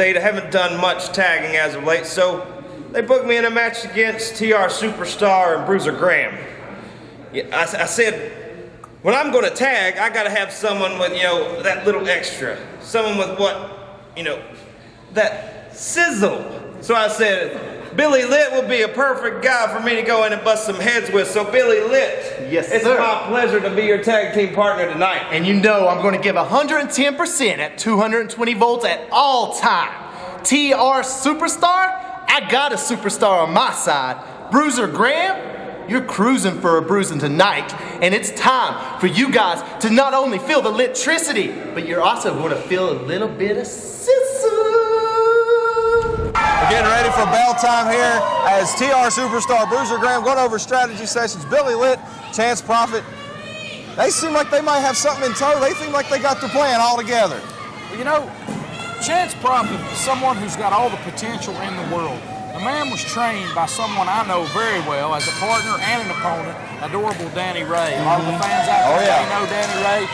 State. I haven't done much tagging as of late, so they booked me in a match against TR Superstar and Bruiser Graham. Yeah, I said, when I'm going to tag, I got to have someone with, that little extra. Someone with that sizzle. So I said, Billy Litt would be a perfect guy for me to go in and bust some heads with. So Billy Litt, yes, it's sir. my pleasure to be your tag team partner tonight. And you know I'm going to give 110% at 220 volts at all time. TR Superstar, I got a superstar on my side. Bruiser Graham, you're cruising for a bruising tonight, and it's time for you guys to not only feel the electricity, but you're also going to feel a little bit of sizzle. We're getting ready for bell time here as TR Superstar, Bruiser Graham going over strategy sessions. Billy Litt, Chance Prophet. They seem like they might have something in tow. They seem like they got their plan all together. Well, Chance Prophet is someone who's got all the potential in the world. The man was trained by someone I know very well as a partner and an opponent, adorable Danny Ray. A lot of the fans out there, they know Danny Ray.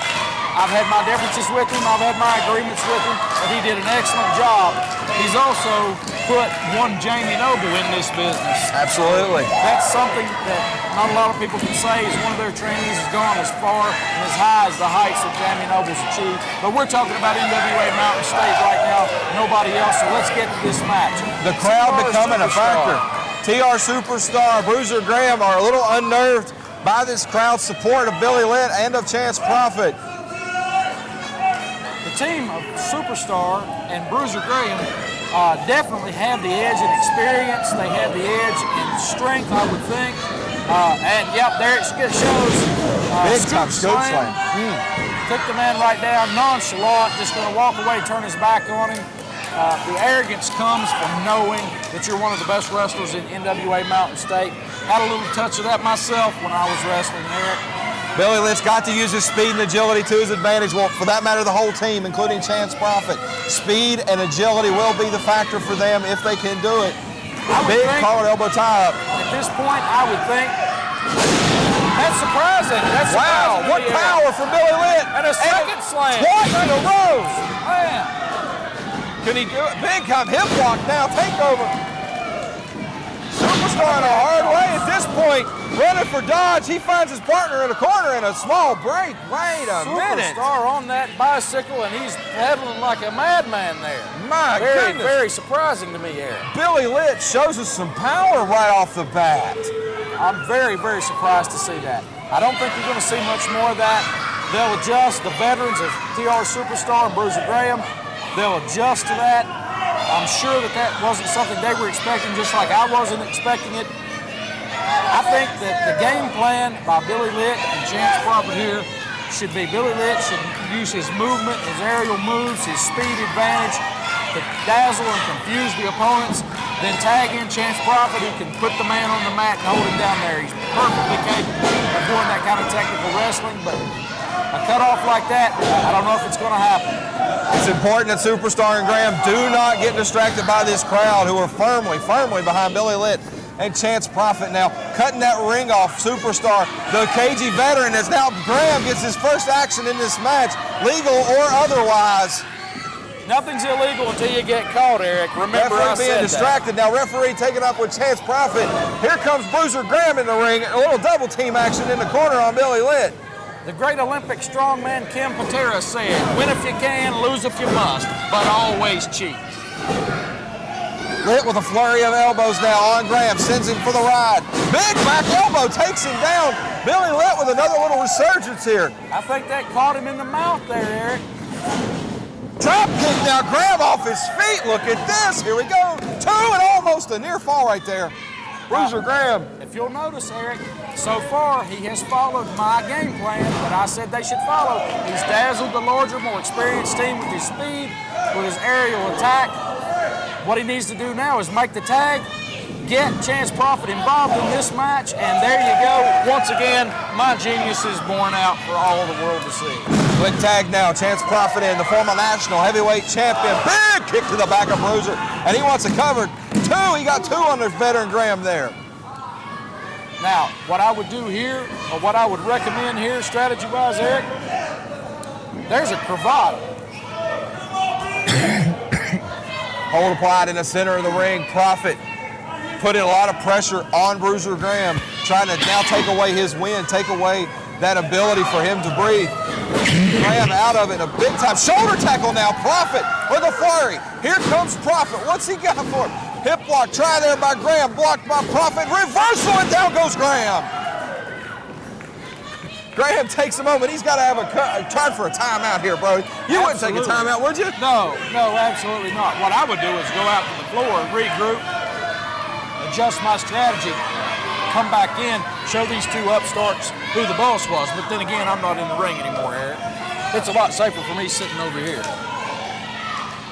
I've had my differences with him, I've had my agreements with him, but he did an excellent job. He's also put one Jamie Noble in this business. Absolutely. That's something that not a lot of people can say is one of their trainees has gone as far and as high as the heights that Jamie Noble's achieved. But we're talking about NWA Mountain State right now, nobody else, so let's get to this match. The crowd becoming a factor. TR Superstar, Bruiser Graham are a little unnerved by this crowd support of Billy Litt and of Chance Prophet. The team of Superstar and Bruiser Graham definitely have the edge in experience. They have the edge in strength, I would think. And yep, there it shows. Big time scoop slam. Took the man right down, nonchalant, just going to walk away, turn his back on him. The arrogance comes from knowing that you're one of the best wrestlers in NWA Mountain State. Had a little touch of that myself when I was wrestling, Eric. Billy Litt's got to use his speed and agility to his advantage. Well, for that matter, the whole team, including Chance Prophet. Speed and agility will be the factor for them if they can do it. Big collar elbow tie-up. At this point, I would think that's surprising. That's wow, surprising what power from Billy Litt. And a second slam. Twice in a row. Man. Can he do it? Big time hip block now, takeover. Superstar in a hard way at this point. Running for dodge, he finds his partner in a corner in a small break. Wait a minute. Superstar on that bicycle, and he's pedaling like a madman there. My goodness. Very surprising to me, Eric. Billy Litt shows us some power right off the bat. I'm very, very surprised to see that. I don't think you're going to see much more of that. They'll adjust. The veterans of TR Superstar and Bruiser Graham, they'll adjust to that. I'm sure that wasn't something they were expecting, just like I wasn't expecting it. I think that the game plan by Billy Litt and Chance Prophet here should be Billy Litt should use his movement, his aerial moves, his speed advantage to dazzle and confuse the opponents, then tag in Chance Prophet, who can put the man on the mat and hold him down there. He's perfectly capable of doing that kind of technical wrestling, but a cutoff like that, I don't know if it's going to happen. It's important that Superstar and Graham do not get distracted by this crowd who are firmly behind Billy Litt and Chance Prophet now. Cutting that ring off Superstar, the cagey veteran, as now Graham gets his first action in this match, legal or otherwise. Nothing's illegal until you get caught, Eric. Remember, I said being distracted. Now referee taking up with Chance Prophet. Here comes Bruiser Graham in the ring. A little double team action in the corner on Billy Litt. The great Olympic strongman Ken Patera said, win if you can, lose if you must, but always cheat. Litt with a flurry of elbows now on Graham, sends him for the ride. Big back elbow takes him down. Billy Litt with another little resurgence here. I think that caught him in the mouth there, Eric. Drop kick now, Graham off his feet. Look at this, here we go. Two and almost a near fall right there. Bruiser Graham. If you'll notice, Eric, so far he has followed my game plan that I said they should follow. He's dazzled the larger, more experienced team with his speed, with his aerial attack. What he needs to do now is make the tag, get Chance Prophet involved in this match, and there you go. Once again, my genius is born out for all the world to see. Quick tag now, Chance Prophet in, the former national heavyweight champion. Big kick to the back of Bruiser, and he wants it covered. Two, he got two on the veteran Graham there. Now, what I would do here, or what I would recommend here, strategy-wise, Eric, there's a cravat. Hold applied in the center of the ring. Prophet putting a lot of pressure on Bruiser Graham, trying to now take away his win, take away that ability for him to breathe. Graham out of it, a big time shoulder tackle now. Prophet with a flurry. Here comes Prophet. What's he got for him? Hip block, try there by Graham, blocked by Prophet. Reversal, and down goes Graham. Graham takes a moment. He's got to have a time for a timeout here, bro. You wouldn't take a timeout, would you? No, absolutely not. What I would do is go out to the floor and regroup, adjust my strategy, come back in, show these two upstarts who the boss was. But then again, I'm not in the ring anymore, Eric. It's a lot safer for me sitting over here.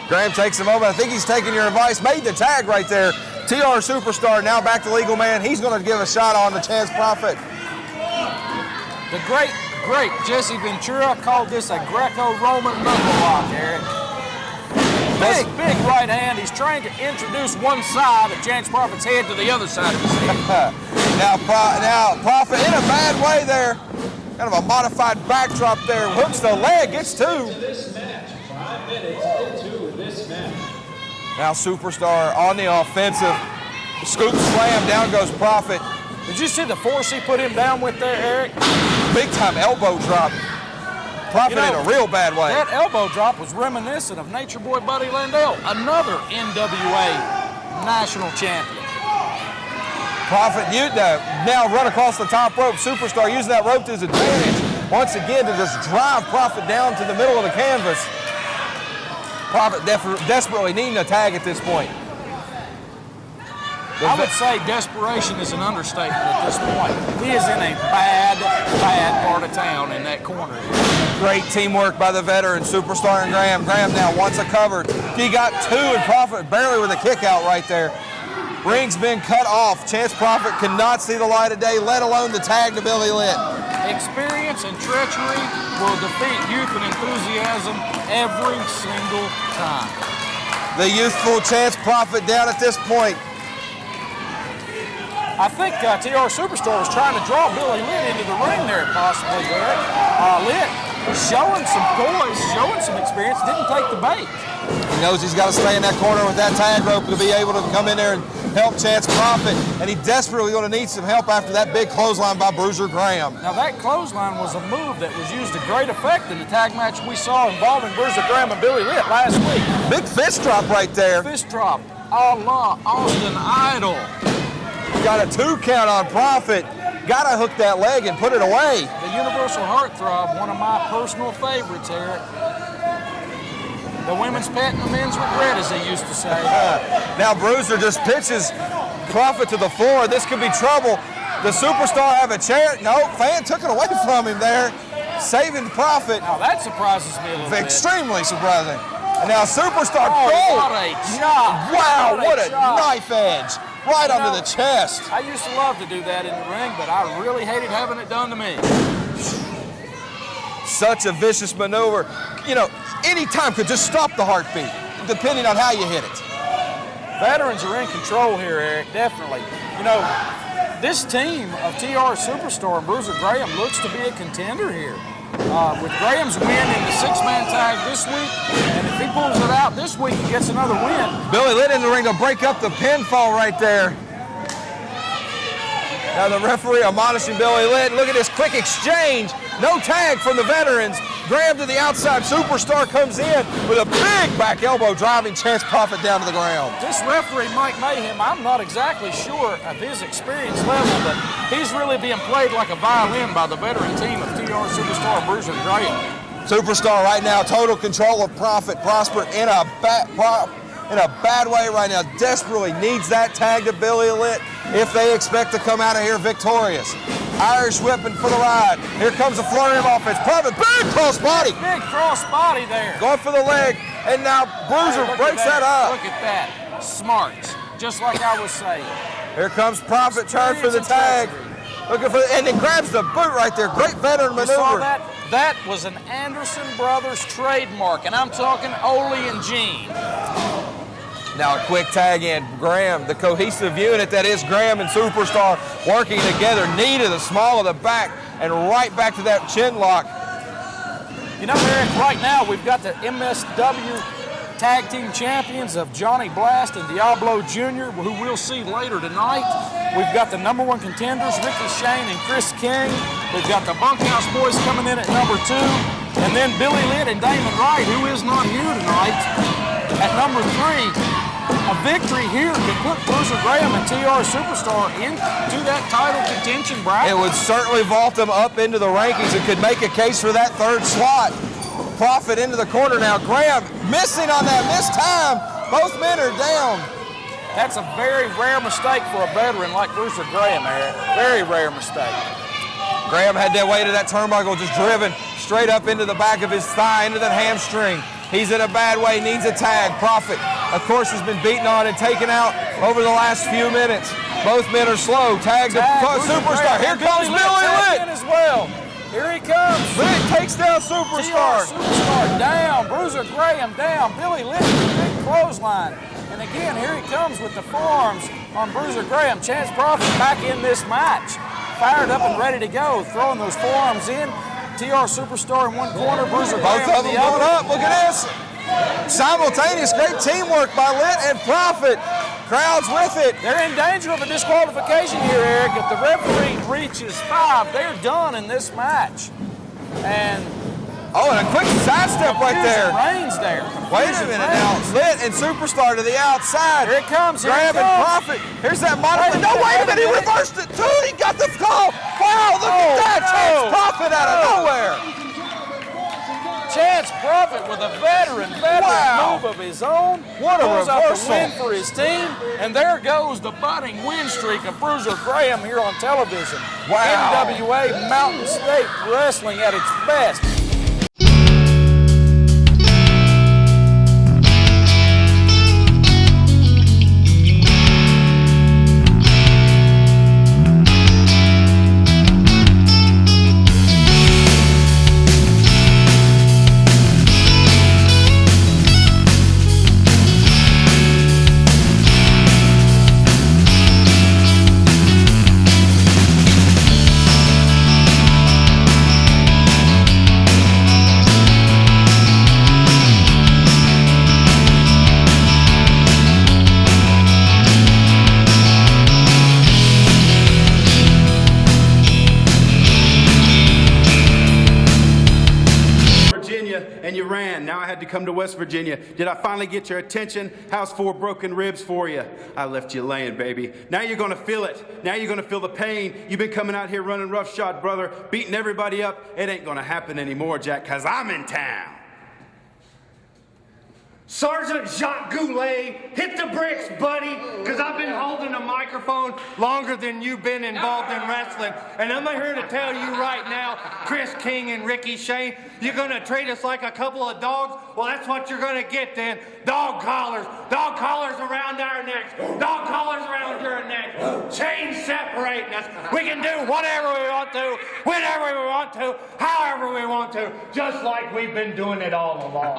Graham takes a moment. I think he's taking your advice. Made the tag right there. TR Superstar now back to legal man. He's going to give a shot on the Chance Prophet. The great Jesse Ventura called this a Greco-Roman knuckle lock, Eric. Big right hand. He's trying to introduce one side of Chance Prophet's head to the other side of his head. now Prophet in a bad way there. Kind of a modified backdrop there. Hooks the leg, gets two. This match, 5 minutes into this match. Now Superstar on the offensive. Scoop slam, down goes Prophet. Did you see the force he put him down with there, Eric? Big time elbow drop. Prophet in a real bad way. That elbow drop was reminiscent of Nature Boy Buddy Landell, another NWA national champion. Prophet now run across the top rope. Superstar using that rope to his advantage. Once again to just drive Prophet down to the middle of the canvas. Prophet desperately needing a tag at this point. I would say desperation is an understatement at this point. He is in a bad part of town in that corner. Great teamwork by the veteran, Superstar and Graham. Graham now wants a cover. He got two, and Prophet barely with a kick out right there. Ring's been cut off. Chance Prophet cannot see the light of day, let alone the tag to Billy Litt. Experience and treachery will defeat youth and enthusiasm every single time. The youthful Chance Prophet down at this point. I think TR Superstar was trying to draw Billy Litt into the ring there, possibly, Eric. Litt showing some poise, showing some experience, didn't take the bait. He knows he's got to stay in that corner with that tag rope to be able to come in there and help Chance Prophet, and he desperately going to need some help after that big clothesline by Bruiser Graham. Now that clothesline was a move that was used to great effect in the tag match we saw involving Bruiser Graham and Billy Litt last week. Big fist drop right there. Fist drop, a la Austin Idol. Got a 2 count on Prophet. Got to hook that leg and put it away. The Universal Heartthrob, one of my personal favorites, Eric. The women's pet and the men's regret, as they used to say. Now Bruiser just pitches Prophet to the floor. This could be trouble. The Superstar have a chair. No, Fan took it away from him there, saving Prophet. Now that surprises me a little bit. Extremely surprising. And now Superstar. What a job. Wow, what a knife edge. Right under the chest. I used to love to do that in the ring, but I really hated having it done to me. Such a vicious maneuver. You know, any time could just stop the heartbeat, depending on how you hit it. Veterans are in control here, Eric, definitely. You know, this team of TR Superstar and Bruiser Graham looks to be a contender here. With Graham's win in the 6-man tag this week, and if he pulls it out this week, he gets another win. Billy Litt in the ring to break up the pinfall right there. Now the referee admonishing Billy Litt. Look at this quick exchange. No tag from the veterans. Graham to the outside. Superstar comes in with a big back elbow, driving Chance Prophet down to the ground. This referee, Mike Mayhem, I'm not exactly sure of his experience level, but he's really being played like a violin by the veteran team of TR Superstar and Bruiser Graham. Superstar right now, total control of Prophet. Prosper in a bad way right now. Desperately needs that tag to Billy Litt if they expect to come out of here victorious. Irish whipping for the ride. Here comes a flurry of offense. Prophet, big cross body. Big cross body there. Going for the leg, and now Bruiser breaks that up. Look at that. Smart. Just like I was saying. Here comes Prophet, trying for the tag. Looking for, and then grabs the boot right there. Great veteran maneuver. You saw that? That was an Anderson Brothers trademark, and I'm talking Ole and Gene. Now a quick tag in. Graham, the cohesive unit that is Graham and Superstar working together. Knee to the small of the back and right back to that chin lock. You know, Eric, right now we've got the MSW tag team champions of Johnny Blast and Diablo Jr., who we'll see later tonight. We've got the #1 contenders, Ricky Shane and Kris King. We've got the Bunkhouse Boys coming in at number 2. And then Billy Litt and Damon Wright, who is not here tonight, at number 3. A victory here could put Bruiser Graham and TR Superstar into that title contention bracket. It would certainly vault them up into the rankings and could make a case for that 3rd slot. Profit into the corner now. Graham missing on that missed time. Both men are down. That's a very rare mistake for a veteran like Bruiser Graham, Eric. Very rare mistake. Graham had that weight of that turnbuckle just driven straight up into the back of his thigh, into that hamstring. He's in a bad way, needs a tag. Profit, of course, has been beaten on and taken out over the last few minutes. Both men are slow. Tag to Superstar. Here comes Billy Litt as well. Here he comes. Litt takes down Superstar. Superstar down. Bruiser Graham down. Billy Litt with a big clothesline. And again, here he comes with the forearms on Bruiser Graham. Chance Profit back in this match. Fired up and ready to go. Throwing those forearms in. TR Superstar in one corner, Bruiser Graham both of them in the other. going up. Look at this. Simultaneous great teamwork by Litt and Profit. Crowd's with it. They're in danger of a disqualification here, Eric. If the referee reaches 5, they're done in this match. And and a quick sidestep right there. Reigns there. Wait a minute now. Litt and Superstar to the outside. Here it comes. Graham and Profit. Here's that monitor. No, wait a minute. He reversed it too. He got the call. Wow, look at that. Chance Profit out of nowhere. Chance Profit with a veteran move of his own. What a Pulls out reversal. the win for his team. And there goes the budding win streak of Bruiser Graham here on television. Wow. NWA Mountain State Wrestling at its best. And you ran. Now I had to come to West Virginia. Did I finally get your attention? How's 4 broken ribs for you? I left you laying, baby. Now you're going to feel it. Now you're going to feel the pain. You've been coming out here running roughshod, brother, beating everybody up. It ain't going to happen anymore, Jack, because I'm in town. Sergeant Jacques Goulet, hit the bricks, buddy, because I've been holding a microphone longer than you've been involved in wrestling. And I'm here to tell you right now, Kris King and Ricky Shane, you're going to treat us like a couple of dogs? Well, that's what you're going to get then. Dog collars around our necks, dog collars around your neck, chains separating us. We can do whatever we want to, whenever we want to, however we want to, just like we've been doing it all along.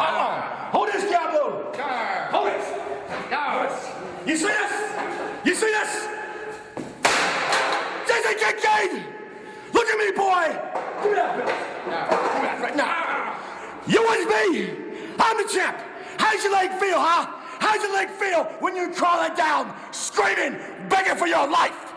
Hold this, Diablo. Hold it. You see this? You see this? Jason Kincaid! Look at me, boy! Give me that bitch. Give me that right now. You with me? I'm the champ. How's your leg feel, huh? How's your leg feel when you crawling down, screaming, begging for your life?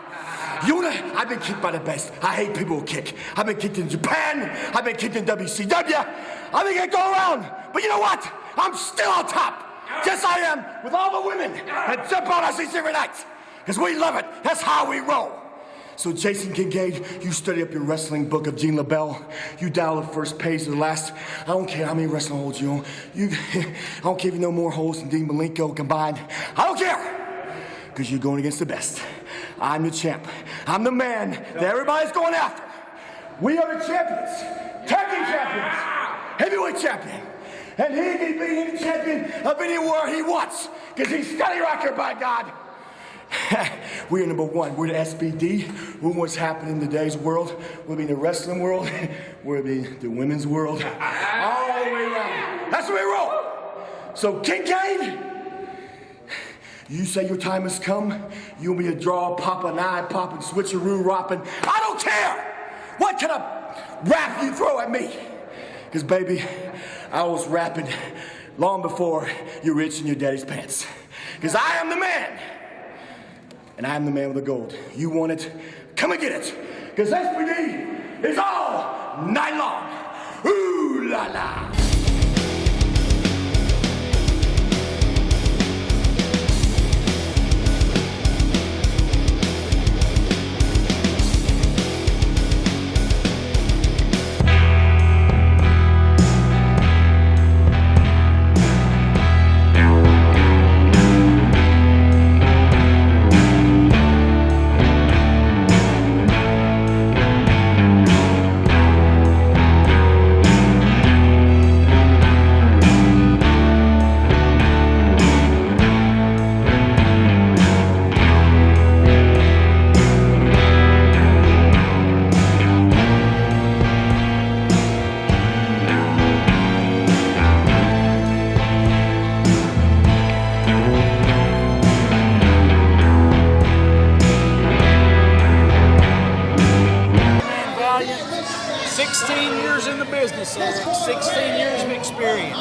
I've been kicked by the best. I hate people who kick. I've been kicked in Japan. I've been kicked in WCW. I think I go around. But you know what? I'm still on top. Yes, I am. With all the women that jump on us each every night. Because we love it. That's how we roll. So, Jason Kincaid, you study up your wrestling book of Gene LaBelle. You dial the first page to the last. I don't care how many wrestling holds you on. I don't give you no more holes than Dean Malenko combined. I don't care. Because you're going against the best. I'm the champ. I'm the man that everybody's going after. We are the champions. Tag team champions. Heavyweight champion. And he can be any champion of anywhere he wants. Because he's Scotty Rocker, by God. We're number 1. We're the SBD. We're what's happening in today's world. We'll be in the wrestling world. We'll be the women's world. All the way around. That's the way we roll. So, Kincaid, you say your time has come. You'll be a draw popping, eye popping, switcheroo ropping. I don't care what kind of rap you throw at me. Because, baby, I was rapping long before you reach in your daddy's pants. Because I am the man. And I am the man with the gold. You want it? Come and get it. Because SPD is all night long. Ooh la la. business is 16 years of experience.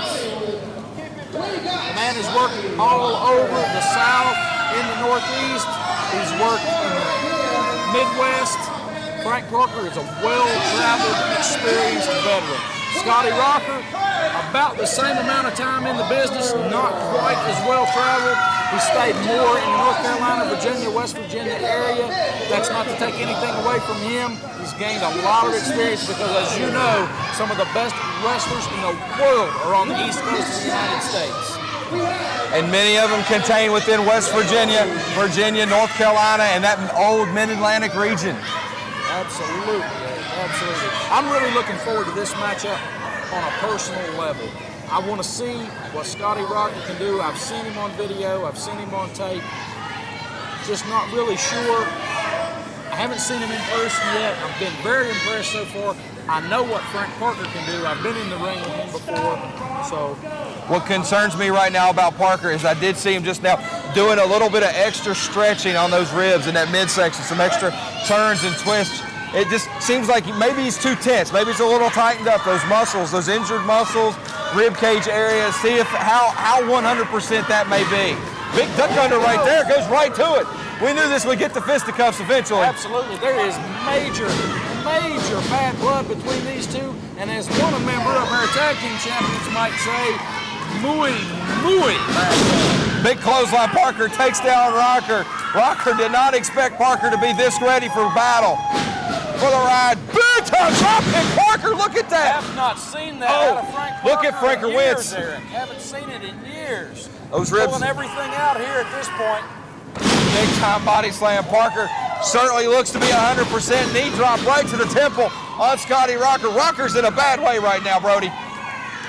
The man has worked all over the South, in the Northeast. He's worked in the Midwest. Frank Parker is a well-traveled, experienced veteran. Scotty Rocker, about the same amount of time in the business, not quite as well-traveled. He stayed more in the North Carolina, Virginia, West Virginia area. That's not to take anything away from him. He's gained a lot of experience because, as you know, some of the best wrestlers in the world are on the East Coast of the United States. And many of them contained within West Virginia, North Carolina, and that old Mid-Atlantic region. Absolutely, absolutely. I'm really looking forward to this matchup on a personal level. I want to see what Scotty Rocker can do. I've seen him on video, I've seen him on tape. Just not really sure. I haven't seen him in person yet. I've been very impressed so far. I know what Frank Parker can do. I've been in the ring with him before, so. What concerns me right now about Parker is I did see him just now doing a little bit of extra stretching on those ribs in that midsection, some extra turns and twists. It just seems like maybe he's too tense. Maybe it's a little tightened up, those muscles, those injured muscles, rib cage area. See if how 100% that may be. Big duck under right there, goes right to it. We knew this would get the fisticuffs eventually. Absolutely, there is major bad blood between these two, and as one member of our tag team champions might say, muy bad blood. Big clothesline, Parker takes down Rocker. Rocker did not expect Parker to be this ready for battle. For the ride, big time drop kick, Parker, look at that. I have not seen that out of Frank Parker. Look at Franker Wentz. Haven't seen it in years. Those ribs. Pulling everything out here at this point. Big time body slam. Parker certainly looks to be 100%. Knee drop right to the temple on Scotty Rocker. Rocker's in a bad way right now, Brody.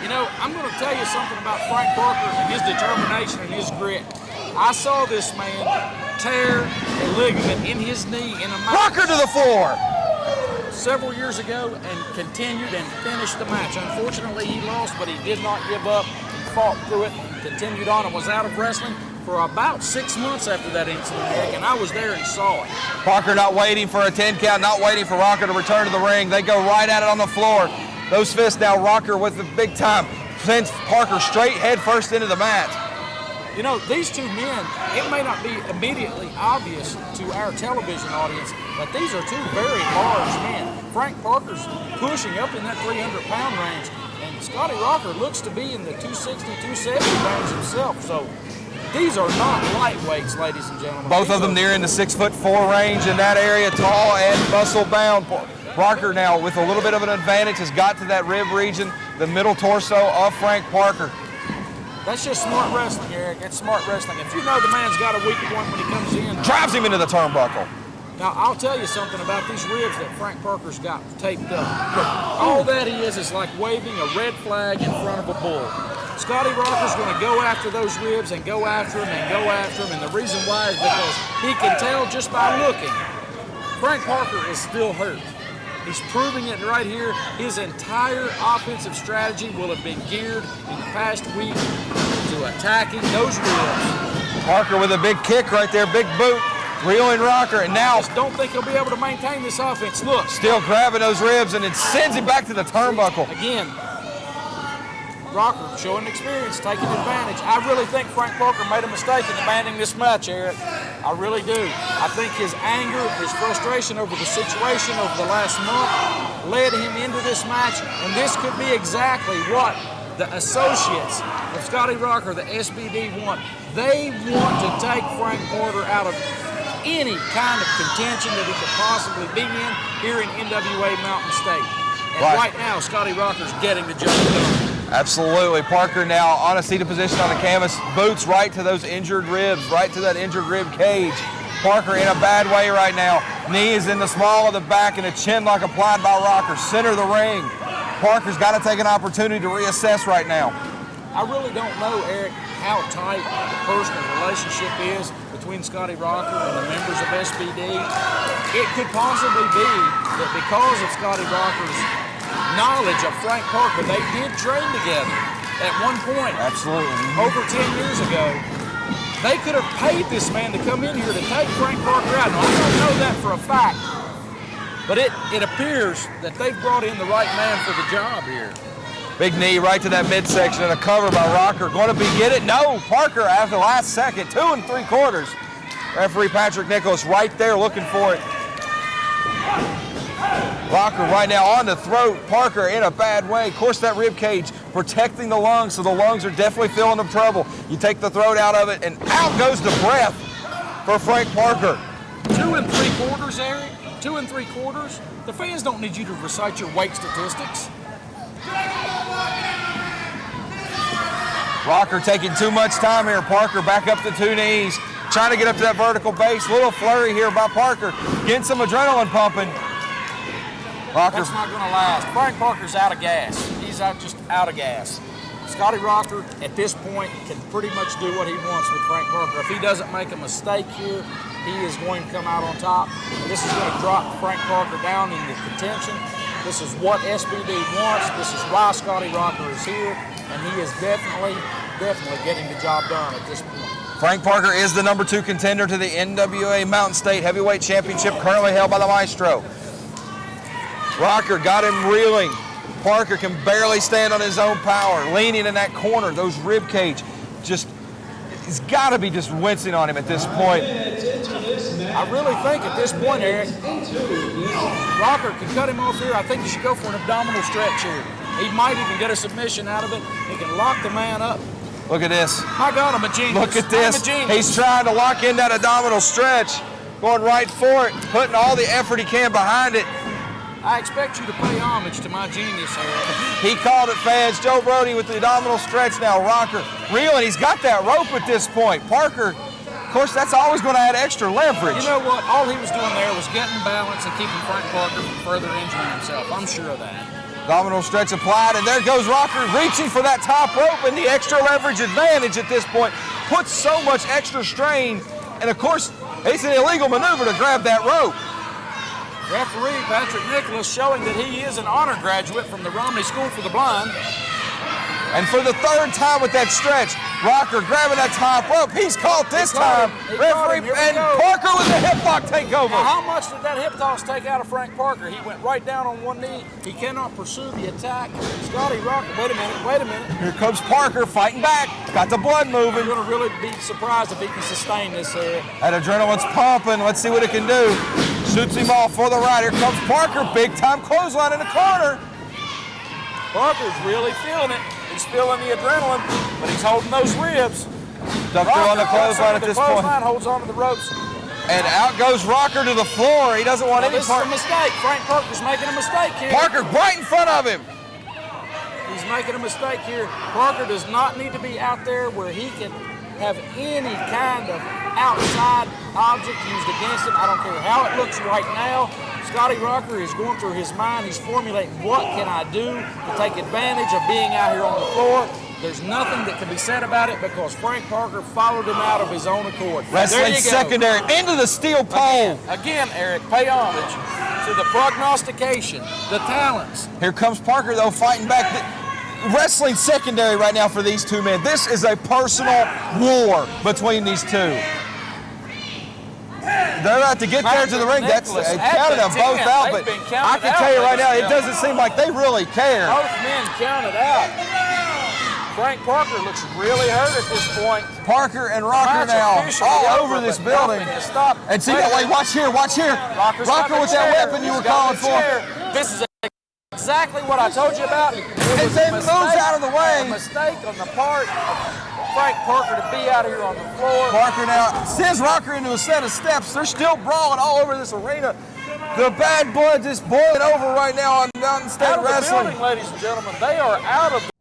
You know, I'm going to tell you something about Frank Parker and his determination and his grit. I saw this man tear a ligament in his knee in a match. Rocker to the floor. Several years ago and continued and finished the match. Unfortunately, he lost, but he did not give up. He fought through it, continued on, and was out of wrestling for about 6 months after that incident, Eric, and I was there and saw it. Parker not waiting for a 10 count, not waiting for Rocker to return to the ring. They go right at it on the floor. Those fists now, Rocker with the big time, sends Parker straight head first into the mat. You know, these two men, it may not be immediately obvious to our television audience, but these are two very large men. Frank Parker's pushing up in that 300-pound range, and Scotty Rocker looks to be in the 260, 270 range himself. So these are not lightweights, ladies and gentlemen. Both of them near in the 6'4" range in that area, tall and muscle bound. Rocker now with a little bit of an advantage has got to that rib region, the middle torso of Frank Parker. That's just smart wrestling, Eric. That's smart wrestling. If you know the man's got a weak point when he comes in. Drives him into the turnbuckle. Now, I'll tell you something about these ribs that Frank Parker's got taped up. Look, all that is like waving a red flag in front of a bull. Scotty Rocker's going to go after those ribs and go after him and go after him, and the reason why is because he can tell just by looking. Frank Parker is still hurt. He's proving it right here. His entire offensive strategy will have been geared in the past week to attacking those ribs. Parker with a big kick right there, big boot, reeling Rocker, and now I just don't think he'll be able to maintain this offense. Look. Still grabbing those ribs, and it sends him back to the turnbuckle. Again, Rocker showing experience, taking advantage. I really think Frank Parker made a mistake in abandoning this match, Eric. I really do. I think his anger, his frustration over the situation over the last month led him into this match, and this could be exactly what the associates of Scotty Rocker, the SBD, want. They want to take Frank Parker out of any kind of contention that he could possibly be in here in NWA Mountain State. And right now, Scotty Rocker's getting the job done. Absolutely. Parker now on a seated position on the canvas, boots right to those injured ribs, right to that injured rib cage. Parker in a bad way right now. Knee is in the small of the back and a chin lock applied by Rocker. Center of the ring. Parker's got to take an opportunity to reassess right now. I really don't know, Eric, how tight the personal relationship is between Scotty Rocker and the members of SBD. It could possibly be that because of Scotty Rocker's knowledge of Frank Parker, they did train together at one point. Absolutely. Over 10 years ago. They could have paid this man to come in here to take Frank Parker out. Now, I don't know that for a fact, but it appears that they've brought in the right man for the job here. Big knee right to that midsection and a cover by Rocker. Going to be get it? No. Parker after the last second, 2 3/4. Referee Patrick Nicholas right there looking for it. Rocker right now on the throat. Parker in a bad way. Of course, that rib cage protecting the lungs, so the lungs are definitely feeling the trouble. You take the throat out of it, and out goes the breath for Frank Parker. 2 3/4, Eric. 2 3/4. The fans don't need you to recite your weight statistics. Rocker taking too much time here. Parker back up to 2 knees, trying to get up to that vertical base. Little flurry here by Parker, getting some adrenaline pumping. Rocker. That's not going to last. Frank Parker's out of gas. He's just out of gas. Scotty Rocker, at this point, can pretty much do what he wants with Frank Parker. If he doesn't make a mistake here, he is going to come out on top. This is going to drop Frank Parker down in the contention. This is what SBD wants. This is why Scotty Rocker is here, and he is definitely getting the job done at this point. Frank Parker is the number 2 contender to the NWA Mountain State Heavyweight Championship, currently held by the Maestro. Rocker got him reeling. Parker can barely stand on his own power, leaning in that corner. Those rib cage, he's got to be just wincing on him at this point. I really think at this point, Eric, Rocker can cut him off here. I think he should go for an abdominal stretch here. He might even get a submission out of it. He can lock the man up. Look at this. My God, I'm a genius. Look at this. I'm a genius. He's trying to lock in that abdominal stretch, going right for it, putting all the effort he can behind it. I expect you to pay homage to my genius here. He called it, fans. Joe Brody with the abdominal stretch now. Rocker reeling. He's got that rope at this point. Parker, of course, that's always going to add extra leverage. You know what? All he was doing there was getting balance and keeping Frank Parker from further injuring himself. I'm sure of that. Abdominal stretch applied, and there goes Rocker reaching for that top rope, and the extra leverage advantage at this point puts so much extra strain. And of course, it's an illegal maneuver to grab that rope. Referee Patrick Nicholas showing that he is an honor graduate from the Romney School for the Blind. And for the 3rd time with that stretch, Rocker grabbing that top rope. He's caught this time. Referee and Parker with a hip lock takeover. Now, how much did that hip toss take out of Frank Parker? He went right down on one knee. He cannot pursue the attack. Scotty Rocker, wait a minute. Here comes Parker fighting back. Got the blood moving. I'm going to really be surprised if he can sustain this here. That adrenaline's pumping. Let's see what it can do. Shoots him off for the right. Here comes Parker. Big time clothesline in the corner. Parker's really feeling it. He's feeling the adrenaline, but he's holding those ribs. Ducked on the clothesline at this point. The clothesline holds onto the ropes. And out goes Rocker to the floor. He doesn't want any part. This is a mistake. Frank Parker's making a mistake here. Parker right in front of him. He's making a mistake here. Parker does not need to be out there where he can have any kind of outside object used against him. I don't care how it looks right now. Scotty Rocker is going through his mind. He's formulating, what can I do to take advantage of being out here on the floor? There's nothing that can be said about it because Frank Parker followed him out of his own accord. Wrestling secondary into the steel pole. Again, Eric, pay homage to the prognostication, the talents. Here comes Parker, though, fighting back. Wrestling secondary right now for these two men. This is a personal war between these two. They're about to get there to the ring. That's counted them both out, but I can tell you right now, it doesn't seem like they really care. Both men counted out. Frank Parker looks really hurt at this point. Parker and Rocker now all over this building. And see that way, watch here. Rocker with that weapon you were calling for. This is exactly what I told you about. It was then moves out of the way. A mistake on the part of Frank Parker to be out here on the floor. Parker now sends Rocker into a set of steps. They're still brawling all over this arena. The bad blood is boiling over right now on Mountain State Wrestling. Building, ladies and gentlemen, they are out of the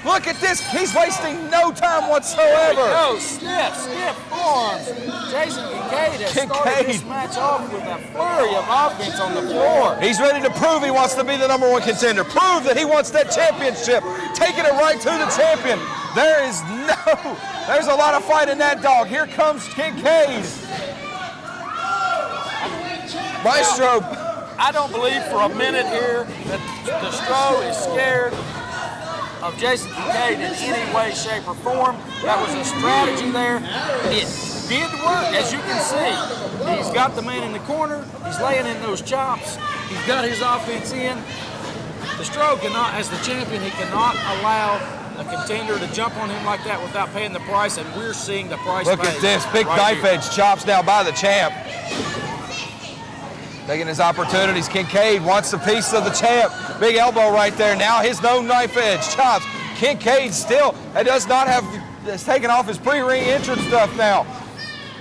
Look at this. He's wasting no time whatsoever. Go, stiff forearms. Jason Kincaid has started this match off with a flurry of offense on the floor. He's ready to prove he wants to be the #1 contender. Prove that he wants that championship. Taking it right to the champion. There's a lot of fight in that dog. Here comes Kincaid. Maestro. I don't believe for a minute here that Maestro is scared of Jason Cade in any way, shape, or form. That was a strategy there. It did work, as you can see. He's got the man in the corner. He's laying in those chops. He's got his offense in. Maestro cannot, as the champion, he cannot allow a contender to jump on him like that without paying the price, and we're seeing the price Look paid at this, big right knife here. edge chops now by the champ. Taking his opportunities. Kincaid wants a piece of the champ. Big elbow right there. Now his own knife edge chops. Kincaid still does not have, has taken off his pre-ring entrance stuff now.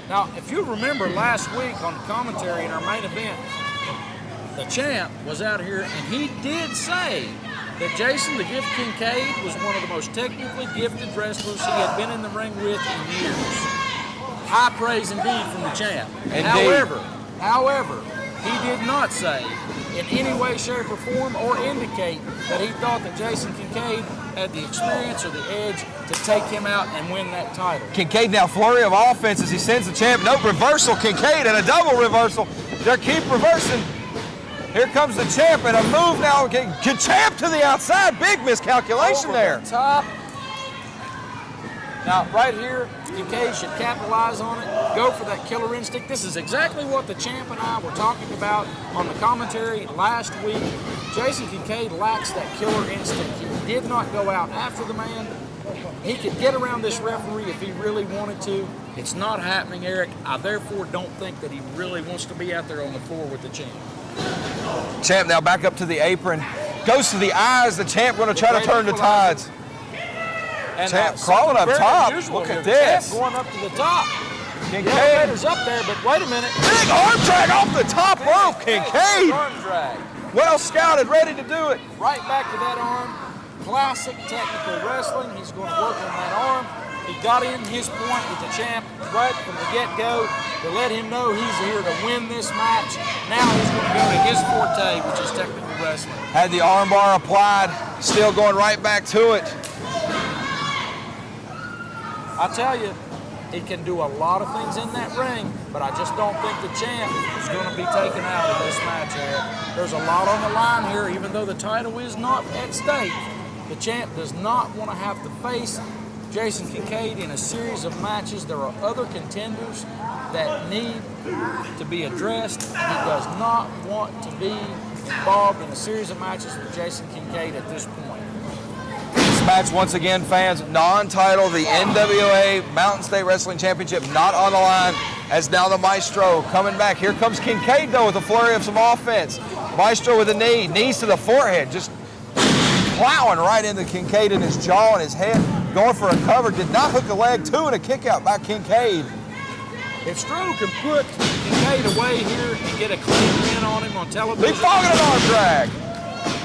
Now, if you remember last week on commentary in our main event, the champ was out here and he did say that Jason the Gift Kincaid was one of the most technically gifted wrestlers he had been in the ring with in years. High praise indeed from the champ. Indeed. However, he did not say in any way, shape, or form or indicate that he thought that Jason Kincaid had the experience or the edge to take him out and win that title. Kincaid now flurry of offense as he sends the champ. No reversal, Kincaid, and a double reversal. They keep reversing. Here comes the champ and a move now. Champ to the outside. Big miscalculation Over there. The top. Now, right here, Kincaid should capitalize on it, go for that killer instinct. This is exactly what the champ and I were talking about on the commentary last week. Jason Kincaid lacks that killer instinct. He did not go out after the man. He could get around this referee if he really wanted to. It's not happening, Eric. I therefore don't think that he really wants to be out there on the floor with the champ. Champ now back up to the apron. Goes to the eyes. The champ going to try to turn the tides. And champ crawling up top. Look at this. Champ going up to the top. Kincaid. The elevator's up there, but wait a minute. Big arm drag off the top rope. Kincaid. Arm drag. Well scouted, ready to do it. Right back to that arm. Classic technical wrestling. He's going to work on that arm. He got in his point with the champ right from the get-go to let him know he's here to win this match. Now he's going to go to his forte, which is technical wrestling. Had the arm bar applied, still going right back to it. I tell you, He can do a lot of things in that ring, but I just don't think the champ is going to be taken out of this match, Eric. There's a lot on the line here, even though the title is not at stake. The champ does not want to have to face Jason Kincaid in a series of matches. There are other contenders that need to be addressed. He does not want to be involved in a series of matches with Jason Kincaid at this point. This match, once again, fans, non-title, the NWA Mountain State Wrestling Championship not on the line, as now the Maestro coming back. Here comes Kincaid, though, with a flurry of some offense. Maestro with a knee, knees to the forehead, just plowing right into Kincaid in his jaw and his head, going for a cover, did not hook a leg, two and a kick out by Kincaid. If Strode can put Kincaid away here and get a clean win on him on television, Leapfrogging an arm drag.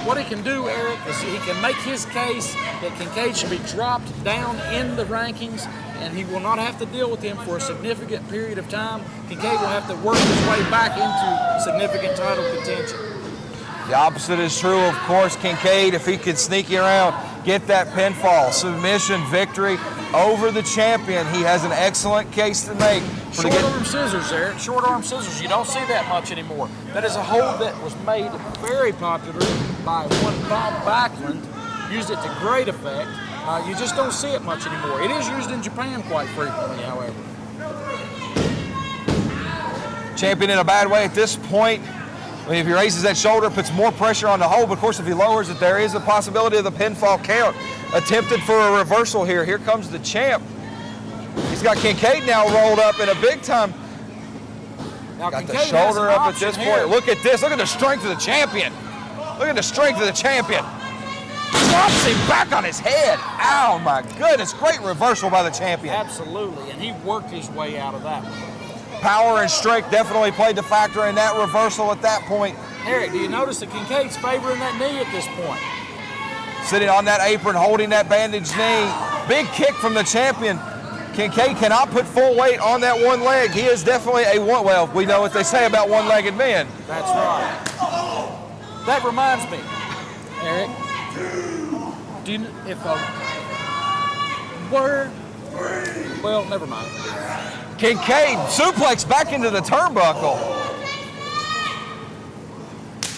what he can do, Eric, is he can make his case that Kincaid should be dropped down in the rankings, and he will not have to deal with him for a significant period of time. Kincaid will have to work his way back into significant title contention. The opposite is true, of course. Kincaid, if he could sneak around, get that pinfall, submission, victory over the champion, he has an excellent case to make. Short arm scissors, Eric. Short arm scissors. You don't see that much anymore. That is a hold that was made very popular by one Bob Backlund. Used it to great effect. You just don't see it much anymore. It is used in Japan quite frequently, however. Champion in a bad way at this point. I mean, if he raises that shoulder, it puts more pressure on the hold. But of course, if he lowers it, there is a possibility of the pinfall count. Attempted for a reversal here. Here comes the champ. He's got Kincaid now rolled up in a big time. Now, Got the Kincaid shoulder has an up at this option here. point. Look at this. Look at the strength of the champion. Look at the strength of the champion. Drops him back on his head. Ow, my goodness. Great reversal by the champion. Absolutely, and he worked his way out of that one. Power and strength definitely played the factor in that reversal at that point. Eric, do you notice that Kincaid's favoring that knee at this point? Sitting on that apron, holding that bandaged knee. Big kick from the champion. Kincaid cannot put full weight on that one leg. He is definitely a one. Well, we know what they say about one-legged men. That's right. That reminds me, Eric. Do you, if a word? Well, never mind. Kincaid suplex back into the turnbuckle.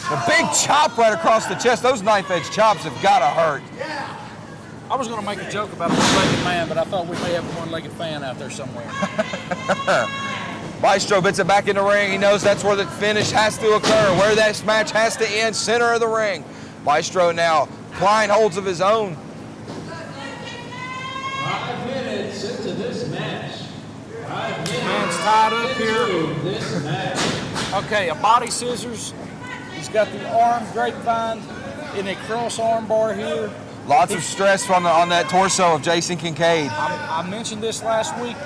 The big chop right across the chest. Those knife-edge chops have got to hurt. I was going to make a joke about a one-legged man, but I thought we may have a one-legged fan out there somewhere. Maestro bits it back in the ring. He knows that's where the finish has to occur, where this match has to end, center of the ring. Maestro now applying holds of his own. 5 minutes into this match. 5 minutes Man's tied up here. into this match. Okay, a body scissors. He's got the arm grapevine in a cross arm bar here. Lots of stress on that torso of Jason Kincaid. I mentioned this last week.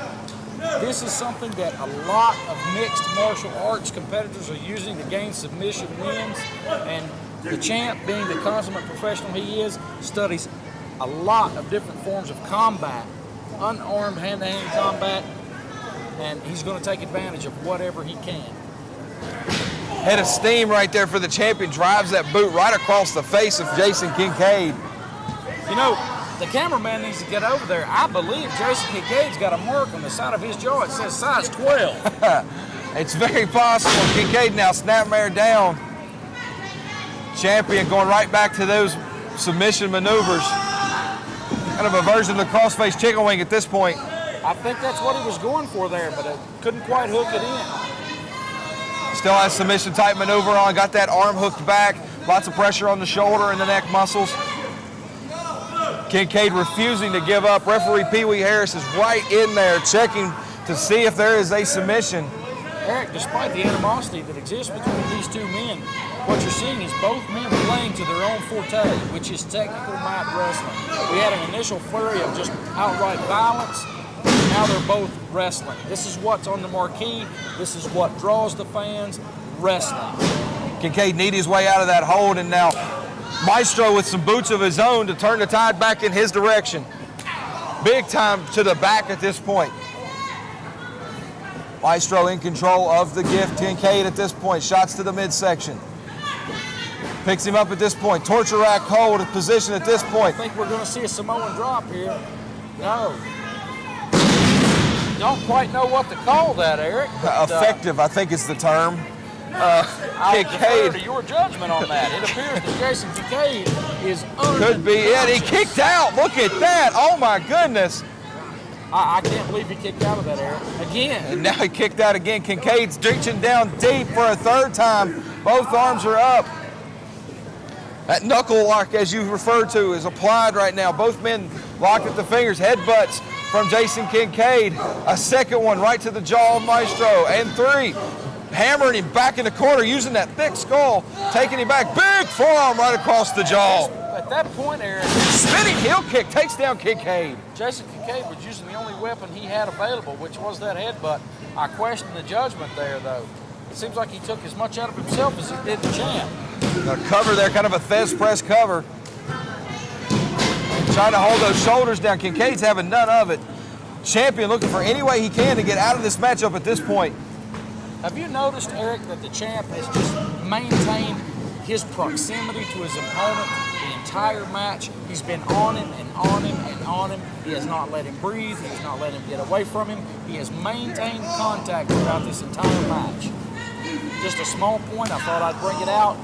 This is something that a lot of mixed martial arts competitors are using to gain submission wins. And the champ, being the consummate professional he is, studies a lot of different forms of combat, unarmed hand-to-hand combat, and he's going to take advantage of whatever he can. Head of steam right there for the champion. Drives that boot right across the face of Jason Kincaid. You know, the cameraman needs to get over there. I believe Jason Kincaid's got a mark on the side of his jaw. It says size 12. It's very possible. Kincaid now snapmare down. Champion going right back to those submission maneuvers. Kind of a version of the crossface chicken wing at this point. I think that's what he was going for there, but it couldn't quite hook it in. Still has submission type maneuver on. Got that arm hooked back. Lots of pressure on the shoulder and the neck muscles. Kincaid refusing to give up. Referee Pee Wee Harris is right in there checking to see if there is a submission. Eric, despite the animosity that exists between these two men, what you're seeing is both men playing to their own forte, which is technical mat wrestling. We had an initial flurry of just outright violence. Now they're both wrestling. This is what's on the marquee. This is what draws the fans, wrestling. Kincaid needed his way out of that hold, and now Maestro with some boots of his own to turn the tide back in his direction. Big time to the back at this point. Maestro in control of the gift. Kincaid at this point. Shots to the midsection. Picks him up at this point. Torture rack hold position at this point. I think we're going to see a Samoan drop here. No. Don't quite know what to call that, Eric. But, Effective, I think is the term. I'll defer Kincaid to your judgment on that. It appears that Jason Kincaid is could be it. He kicked out. Look at that. Oh my goodness. I can't believe he kicked out of that, Eric. Again. And now he kicked out again. Kincaid's reaching down deep for a third time. Both arms are up. That knuckle lock, as you referred to, is applied right now. Both men locked at the fingers. Headbutts from Jason Kincaid. A second one right to the jaw of Maestro. And 3. Hammering him back in the corner, using that thick skull, taking him back. Big forearm right across the jaw. At that point, Eric, Spinning heel kick takes down Kincaid. Jason Kincaid was using the only weapon he had available, which was that headbutt. I question the judgment there, though. It seems like he took as much out of himself as he did the champ. A cover there, kind of a Thez press cover. Trying to hold those shoulders down. Kincaid's having none of it. Champion looking for any way he can to get out of this matchup at this point. Have you noticed, Eric, that the champ has just maintained his proximity to his opponent the entire match? He's been on him and on him and on him. He has not let him breathe. He has not let him get away from him. He has maintained contact throughout this entire match. Just a small point, I thought I'd bring it out,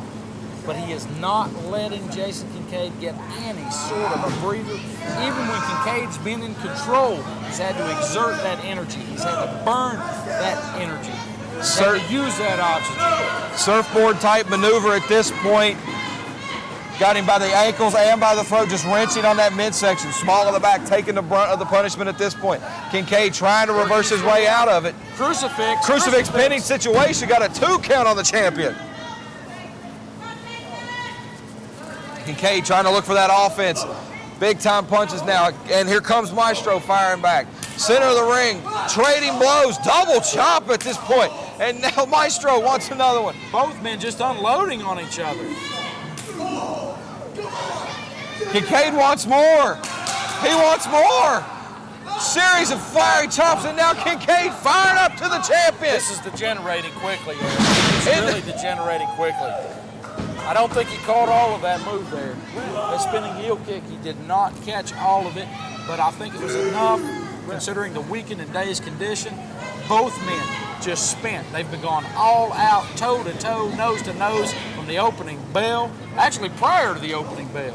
but he is not letting Jason Kincaid get any sort of a breather. Even when Kincaid's been in control, he's had to exert that energy. He's had to burn that energy. He's had to use that oxygen. Surfboard type maneuver at this point. Got him by the ankles and by the throat, just wrenching on that midsection. Small of the back, taking the brunt of the punishment at this point. Kincaid trying to reverse his way out of it. Crucifix pinning situation, got a 2 count on the champion. Kincaid trying to look for that offense. Big time punches now, and here comes Maestro firing back. Center of the ring, trading blows, double chop at this point. And now Maestro wants another one. Both men just unloading on each other. Kincaid wants more. He wants more. Series of fiery chops, and now Kincaid firing up to the champion. This is degenerating quickly, Eric. It's really degenerating quickly. I don't think he caught all of that move there. That spinning heel kick, he did not catch all of it, but I think it was enough considering the weakened and dazed condition. Both men just spent. They've been gone all out, toe to toe, nose to nose from the opening bell. Actually, prior to the opening bell.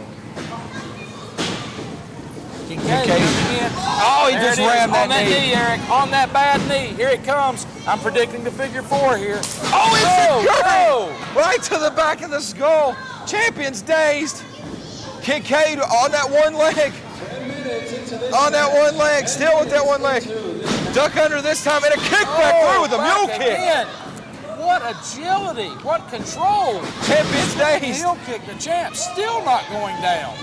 Kincaid. Oh, he just rammed that knee. Eric. On that bad knee. Here it comes. I'm predicting the figure 4 here. Oh, it's a right to the back of the skull. Champion's dazed. Kincaid on that one leg. On that one leg. Still with that one leg. Duck under this time and a kick back through with a mule kick. What agility. What control. Champion's dazed. Heel kick. The champ still not going down.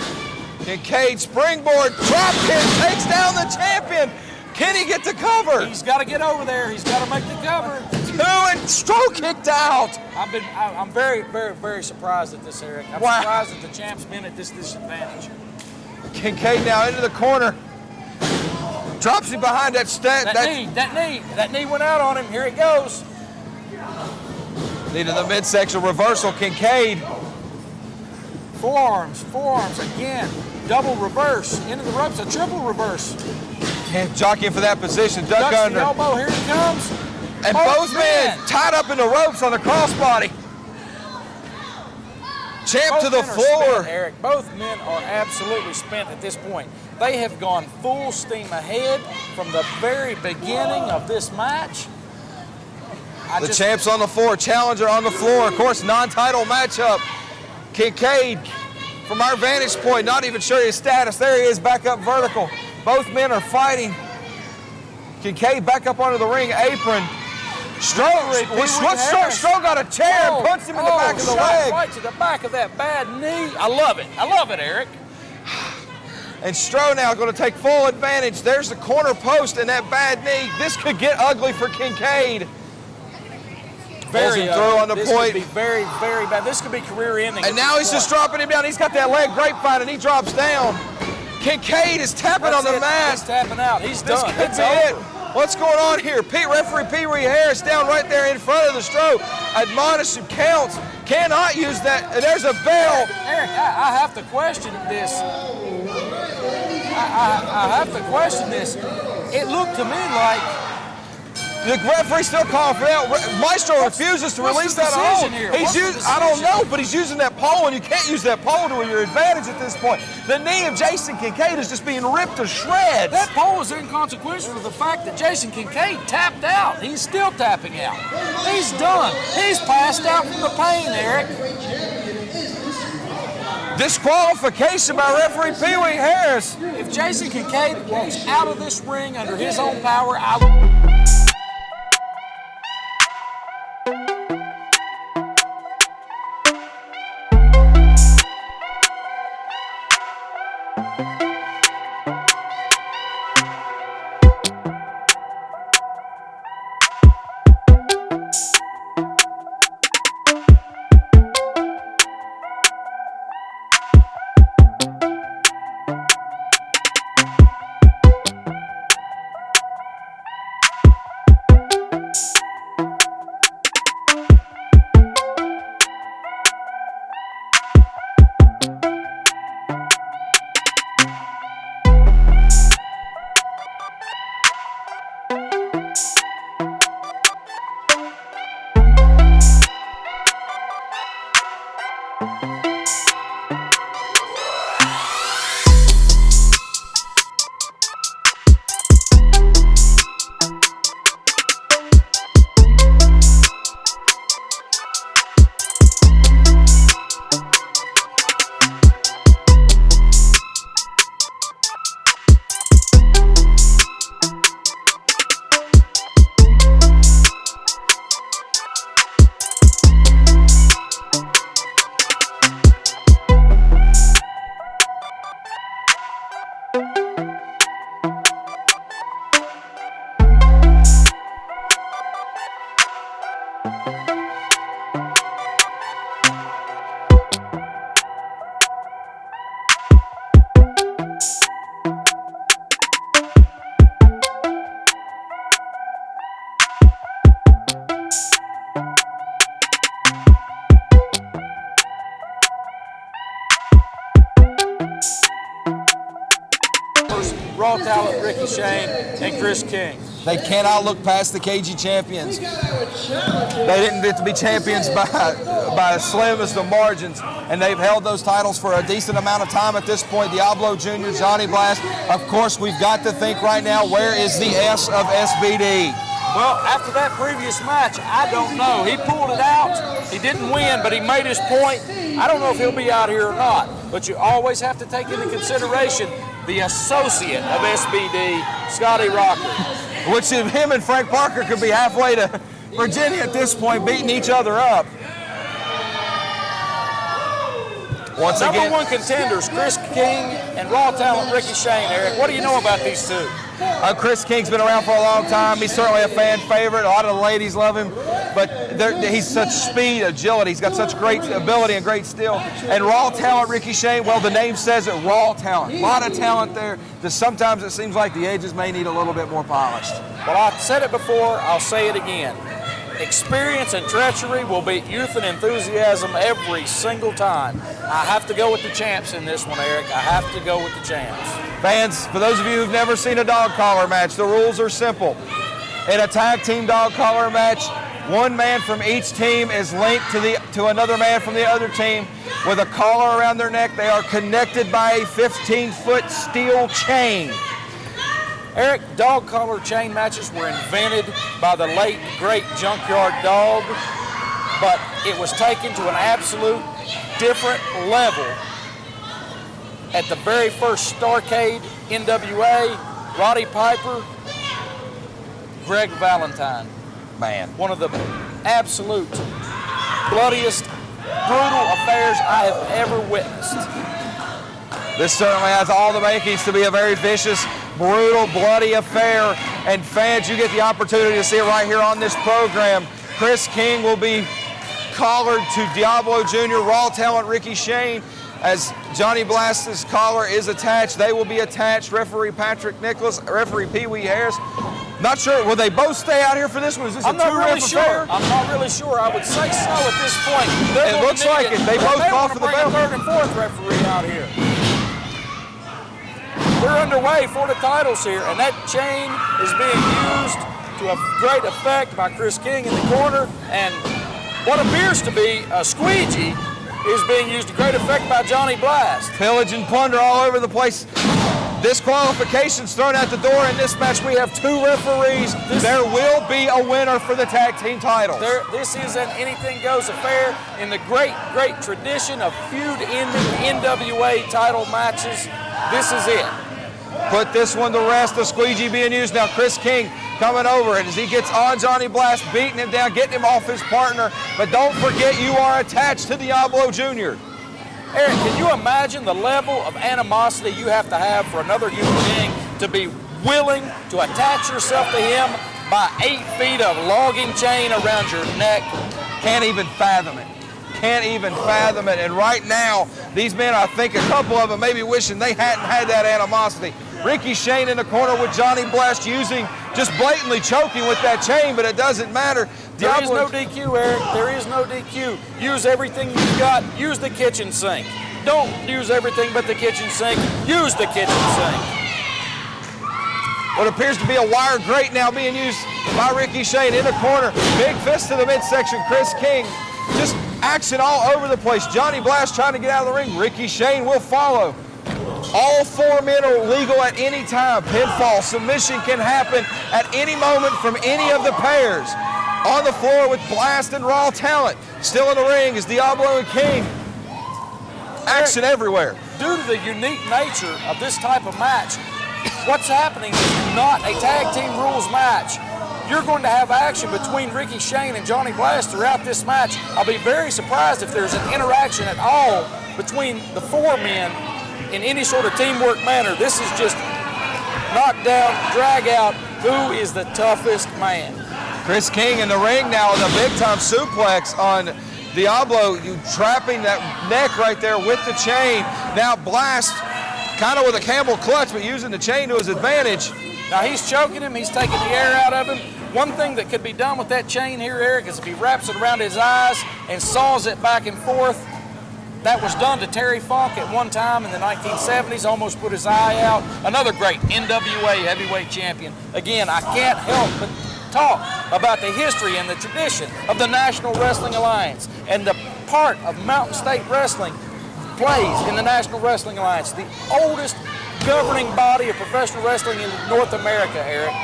Kincaid springboard, drop kick, takes down the champion. Can he get the cover? He's got to get over there. He's got to make the cover. 2 and stroke kicked out. I'm very, very, very surprised at this, Eric. I'm surprised that the champ's been at this disadvantage. Kincaid now into the corner. Drops him behind that That knee went out on him. Here it goes. Knee to the midsection reversal. Kincaid. Forearms again. Double reverse into the ropes. A triple reverse. Can't jockeying for that position. Duck under. The elbow. Here he comes. And both men tied up in the ropes on the crossbody. Champ to the floor. Spent, Eric. Both men are absolutely spent at this point. They have gone full steam ahead from the very beginning of this match. The champ's on the floor. Challenger on the floor. Of course, non-title matchup. Kincaid, from our vantage point, not even sure his status. There he is, back up vertical. Both men are fighting. Kincaid back up onto the ring apron. Stroh got a chair and punched him in the back of the leg. Right to the back of that bad knee. I love it, Eric. And Stroh now going to take full advantage. There's the corner post and that bad knee. This could get ugly for Kincaid. Very throw on the this point. Could be very, very bad. This could be career-ending. And now he's just dropping him down. He's got that leg grapevine and he drops down. Kincaid is tapping on the mat. He's tapping out. He's this done. Could be it. What's going on here? Referee Pee Wee Harris down right there in front of the Stroh. Admonish him, counts. Cannot use that. And there's a bell. Eric, I have to question this. I have to question this. It looked to me like The referee still calling for that. Maestro refuses to release that decision hold. here? He's What's the using, I don't decision? know, but he's using that pole, and you can't use that pole to your advantage at this point. The knee of Jason Kincaid is just being ripped to shreds. That pole is inconsequential to the fact that Jason Kincaid tapped out. He's still tapping out. He's done. He's passed out from the pain, Eric. Disqualification by referee Pee Wee Harris. If Jason Kincaid walks out of this ring under his own power, I Raw Talent, Ricky Shane, and Chris King. They cannot look past the KG champions. They didn't get to be champions by slimmest of margins, and they've held those titles for a decent amount of time at this point. Diablo Jr., Johnny Blast. Of course, we've got to think right now, where is the S of SBD? Well, after that previous match, I don't know. He pulled it out. He didn't win, but he made his point. I don't know if he'll be out here or not, but you always have to take into consideration the associate of SBD, Scotty Rocker. Which if him and Frank Parker could be halfway to Virginia at this point, beating each other up. Once Number again, one contenders, Chris King and Raw Talent Ricky Shane. Eric, what do you know about these two? Chris King's been around for a long time. He's certainly a fan favorite. A lot of the ladies love him, but he's such speed, agility. He's got such great ability and great skill. And Raw Talent Ricky Shane, well, the name says it, raw talent. A lot of talent there. Just sometimes it seems like the edges may need a little bit more polished. Well, I've said it before, I'll say it again. Experience and treachery will beat youth and enthusiasm every single time. I have to go with the champs in this one, Eric. I have to go with the champs. Fans, for those of you who've never seen a dog collar match, the rules are simple. In a tag team dog collar match, one man from each team is linked to another man from the other team with a collar around their neck. They are connected by a 15-foot steel chain. Eric, dog collar chain matches were invented by the late, great Junkyard Dog, but it was taken to an absolute different level at the very first Starcade, NWA, Roddy Piper, Greg Valentine. Man. One of the absolute bloodiest, brutal affairs I have ever witnessed. This certainly has all the makings to be a very vicious, brutal, bloody affair. And fans, you get the opportunity to see it right here on this program. Chris King will be collared to Diablo Jr., Raw Talent Ricky Shane. As Johnny Blast's collar is attached, they will be attached. Referee Patrick Nicholas, referee Pee Wee Harris. Not sure, will they both stay out here for this one? Is this I'm a not two-ref really sure. affair? I'm not really sure. I would say so at this point. It looks like it. They both call for the bell. Third and fourth referee out here. We're underway for the titles here, and that chain is being used to a great effect by Kris King in the corner, and what appears to be a squeegee is being used to great effect by Johnny Blast. Pillage and plunder all over the place. Disqualifications thrown out the door in this match. We have 2 referees. There will be a winner for the tag team titles. This is an anything goes affair in the great tradition of feud-ending NWA title matches. This is it. Put this one to rest, the squeegee being used. Now Kris King coming over, and as he gets on Johnny Blast, beating him down, getting him off his partner. But don't forget, you are attached to Diablo Jr. Eric, can you imagine the level of animosity you have to have for another human being to be willing to attach yourself to him by 8 feet of logging chain around your neck? Can't even fathom it. Can't even fathom it. And right now, these men, I think a couple of them may be wishing they hadn't had that animosity. Ricky Shane in the corner with Johnny Blast just blatantly choking with that chain, but it doesn't matter. There is no DQ, Eric. There is no DQ. Use everything you've got. Use the kitchen sink. Don't use everything but the kitchen sink. Use the kitchen sink. What appears to be a wire grate now being used by Ricky Shane in the corner. Big fist to the midsection. Kris King, just action all over the place. Johnny Blast trying to get out of the ring. Ricky Shane will follow. All 4 men are legal at any time. Pinfall, submission can happen at any moment from any of the pairs. On the floor with Blast and Raw Talent. Still in the ring is Diablo and King. Action everywhere. Due to the unique nature of this type of match, what's happening is not a tag team rules match. You're going to have action between Ricky Shane and Johnny Blast throughout this match. I'll be very surprised if there's an interaction at all between the 4 men in any sort of teamwork manner. This is just knockdown, drag out. Who is the toughest man? Kris King in the ring now with a big-time suplex on Diablo, trapping that neck right there with the chain. Now Blast kind of with a Campbell clutch, but using the chain to his advantage. Now he's choking him, he's taking the air out of him. One thing that could be done with that chain here, Eric, is if he wraps it around his eyes and saws it back and forth. That was done to Terry Funk at one time in the 1970s, almost put his eye out. Another great NWA heavyweight champion. Again, I can't help but talk about the history and the tradition of the National Wrestling Alliance and the part of Mountain State Wrestling plays in the National Wrestling Alliance, the oldest governing body of professional wrestling in North America, Eric.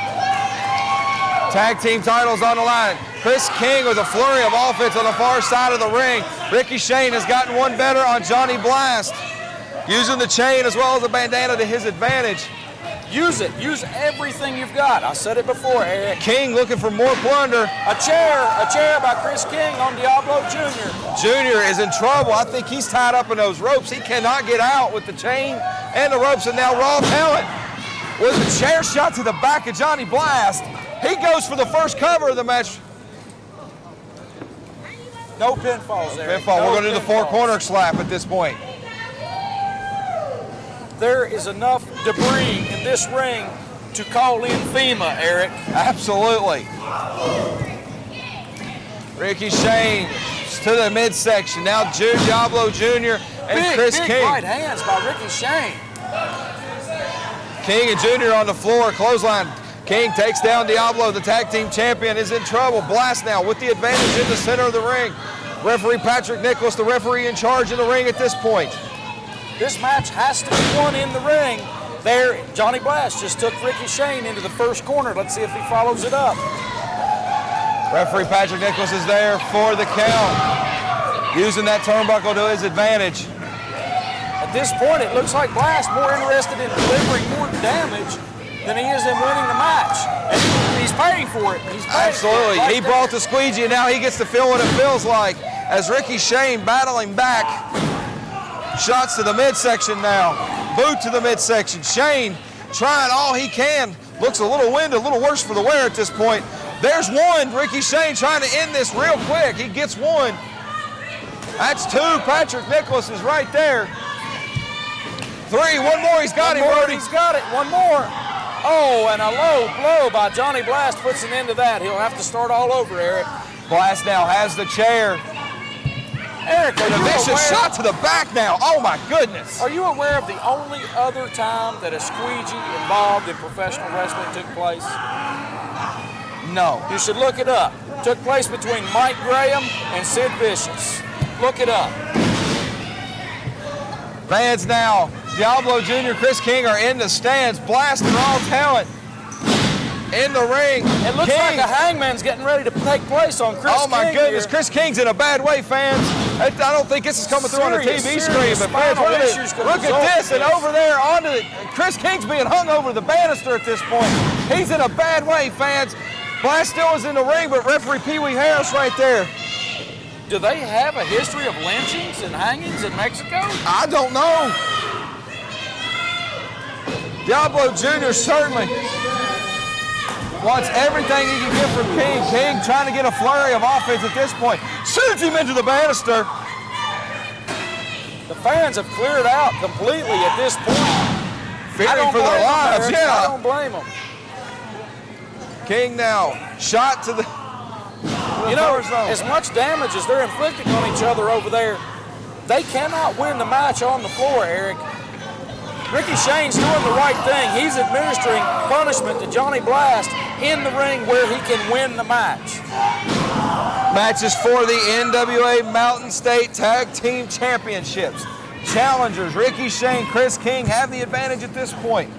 Tag team titles on the line. Kris King with a flurry of offense on the far side of the ring. Ricky Shane has gotten one better on Johnny Blast, using the chain as well as the bandana to his advantage. Use it. Use everything you've got. I said it before, Eric. King looking for more plunder. A chair by Kris King on Diablo Jr. Jr. is in trouble. I think he's tied up in those ropes. He cannot get out with the chain and the ropes, and now Raw Talent with a chair shot to the back of Johnny Blast. He goes for the first cover of the match. No pinfalls there. Pinfall. No, we're going to do the 4-corner slap at this point. There is enough debris in this ring to call in FEMA, Eric. Absolutely. Ricky Shane to the midsection. Now Diablo Jr. and Kris King. Big right hands by Ricky Shane. King and Jr. on the floor, clothesline. King takes down Diablo. The tag team champion is in trouble. Blast now with the advantage in the center of the ring. Referee Patrick Nicholas, the referee in charge of the ring at this point. This match has to be won in the ring. There, Johnny Blast just took Ricky Shane into the first corner. Let's see if he follows it up. Referee Patrick Nicholas is there for the count, using that turnbuckle to his advantage. At this point, it looks like Blast more interested in delivering more damage than he is in winning the match. And he's paying for it. Absolutely. He brought the squeegee, and now he gets to feel what it feels like as Ricky Shane battling back. Shots to the midsection now. Boot to the midsection. Shane trying all he can. Looks a little winded, a little worse for the wear at this point. There's one. Ricky Shane trying to end this real quick. He gets one. That's 2. Patrick Nicholas is right there. 3. One more. He's got him, Brody. He's got it. One more. Oh, and a low blow by Johnny Blast puts an end to that. He'll have to start all over, Eric. Blast now has the chair. Eric, a vicious shot to the back now. Oh, my goodness. Are you aware of the only other time that a squeegee involved in professional wrestling took place? No. You should look it up. Took place between Mike Graham and Sid Vicious. Look it up. Fans now, Diablo Jr., Kris King are in the stands, blasting raw talent in the ring. It looks like a hangman's getting ready to take place on Kris King. Oh my goodness, here. Kris King's in a bad way, fans. I don't think this is coming through on the TV screen, but fans, look at this, and over there, Kris King's being hung over the banister at this point. He's in a bad way, fans. Blast still is in the ring, but referee Pee Wee Harris right there. Do they have a history of lynchings and hangings in Mexico? I don't know. Diablo Jr. certainly wants everything he can get from King. King trying to get a flurry of offense at this point. Shoots him into the banister. The fans have cleared out completely at this point. Fearing for their lives, yeah. I don't blame them. King now, shot to the... You know, as much damage as they're inflicting on each other over there, they cannot win the match on the floor, Eric. Ricky Shane's doing the right thing. He's administering punishment to Johnny Blast in the ring where he can win the match. Matches for the NWA Mountain State Tag Team Championships. Challengers, Ricky Shane, Kris King have the advantage at this point.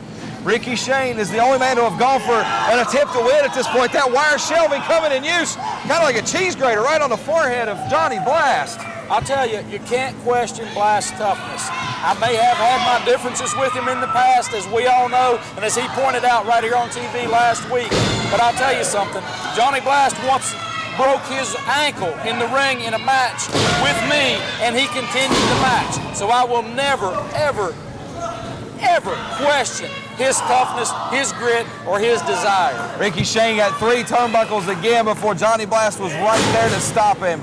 Ricky Shane is the only man to have gone for an attempt to win at this point. That wire shelving coming in use, kind of like a cheese grater right on the forehead of Johnny Blast. I'll tell you, you can't question Blast's toughness. I may have had my differences with him in the past, as we all know, and as he pointed out right here on TV last week. But I'll tell you something, Johnny Blast once broke his ankle in the ring in a match with me, and he continued the match. So I will never, ever, ever question his toughness, his grit, or his desire. Ricky Shane got 3 turnbuckles again before Johnny Blast was right there to stop him.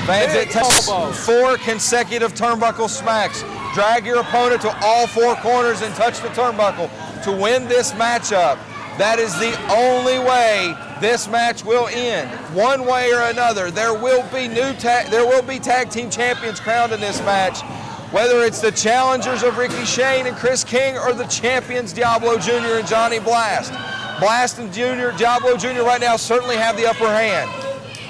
Fans, it takes 4 consecutive turnbuckle smacks. Drag your opponent to all 4 corners and touch the turnbuckle to win this matchup. That is the only way this match will end. One way or another, there will be tag team champions crowned in this match. Whether it's the challengers of Ricky Shane and Kris King or the champions Diablo Jr. and Johnny Blast. Blast and Diablo Jr. right now certainly have the upper hand.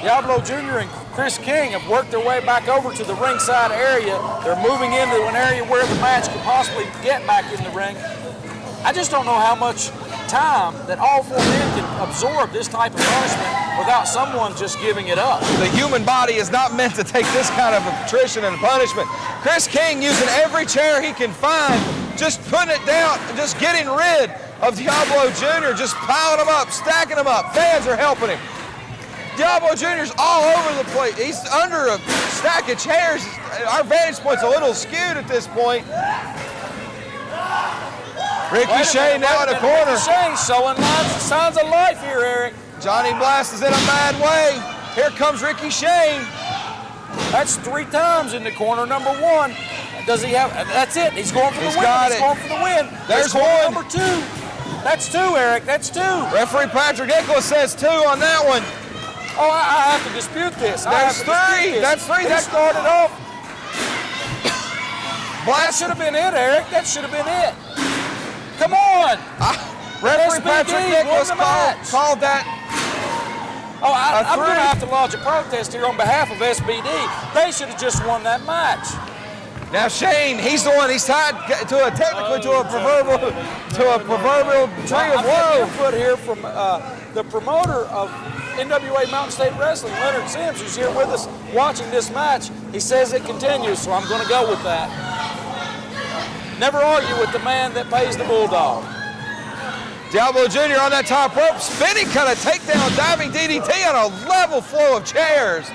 Diablo Jr. and Kris King have worked their way back over to the ringside area. They're moving into an area where the match could possibly get back in the ring. I just don't know how much time that all 4 men can absorb this type of punishment without someone just giving it up. The human body is not meant to take this kind of attrition and punishment. Kris King using every chair he can find, just putting it down, just getting rid of Diablo Jr., just piling them up, stacking them up. Fans are helping him. Diablo Jr.'s all over the place. He's under a stack of chairs. Our vantage point's a little skewed at this point. Ricky Shane now in the corner. Ricky Shane showing signs of life here, Eric. Johnny Blast is in a bad way. Here comes Ricky Shane. That's 3 times in the corner, number 1. Does he have, that's it. He's going for the win. He's going for the win. There's corner one. Number 2. That's 2, Eric. That's 2. Referee Patrick Nicholas says 2 on that one. Oh, I have to dispute this. There's 3. That's 3. That started off. That should have been it, Eric. That should have been it. Come on. Referee Patrick Nicholas called that. Oh, I'm going to have to lodge a protest here on behalf of SBD. They should have just won that match. Now Shane, he's the one. He's tied to a proverbial tree of woe. Input here from the promoter of NWA Mountain State Wrestling, Leonard Sims, who's here with us watching this match. He says it continues, so I'm going to go with that. Never argue with the man that pays the bulldog. Diablo Jr. on that top rope, spinning kind of takedown, diving DDT on a level flow of chairs.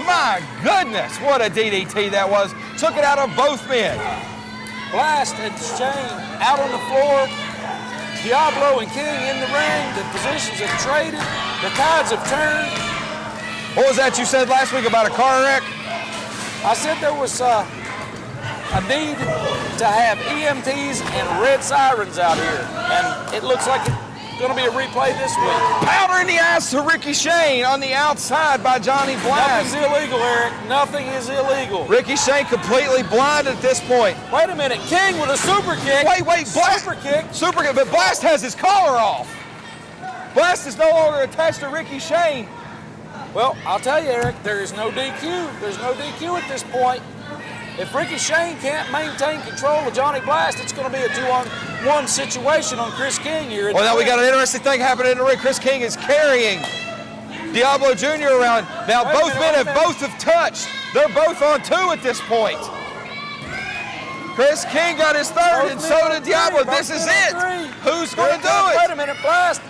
My goodness, what a DDT that was. Took it out of both men. Blast and Shane out on the floor. Diablo and King in the ring. The positions have traded. The tides have turned. What was that you said last week about a car wreck? I said there was a need to have EMTs and red sirens out here. And it looks like going to be a replay this week. Powder in the ass to Ricky Shane on the outside by Johnny Blast. Nothing's illegal, Eric. Nothing is illegal. Ricky Shane completely blinded at this point. Wait a minute. King with a super kick. Wait, Blast. Super kick. Super kick, but Blast has his collar off. Blast is no longer attached to Ricky Shane. Well, I'll tell you, Eric, there is no DQ. There's no DQ at this point. If Ricky Shane can't maintain control of Johnny Blast, it's going to be a 2-on-1 situation on Kris King here. Well, now we got an interesting thing happening in the ring. Kris King is carrying Diablo Jr. around. Now both men have touched. They're both on 2 at this point. Kris King got his 3rd, and so did Diablo. This is it. Who's going to do it? Wait a minute, Blast.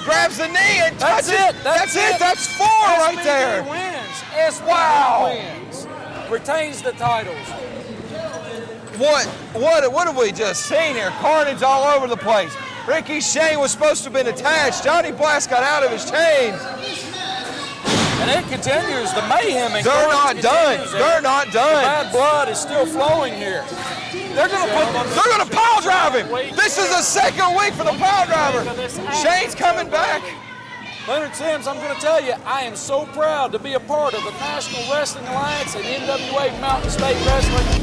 Grabs the knee and That's touches. it. That's it. That's 4 right there. Wins. SBD Wow. wins. Retains the titles. What have we just seen here? Carnage all over the place. Ricky Shane was supposed to have been attached. Johnny Blast got out of his chains. And it continues. The mayhem. They're not done. They're not The done. bad blood is still flowing here. They're They're going to pile drive him. This is the 2nd week for the pile driver. Shane's coming back. Leonard Sims, I'm going to tell you, I am so proud to be a part of the National Wrestling Alliance and NWA Mountain State Wrestling.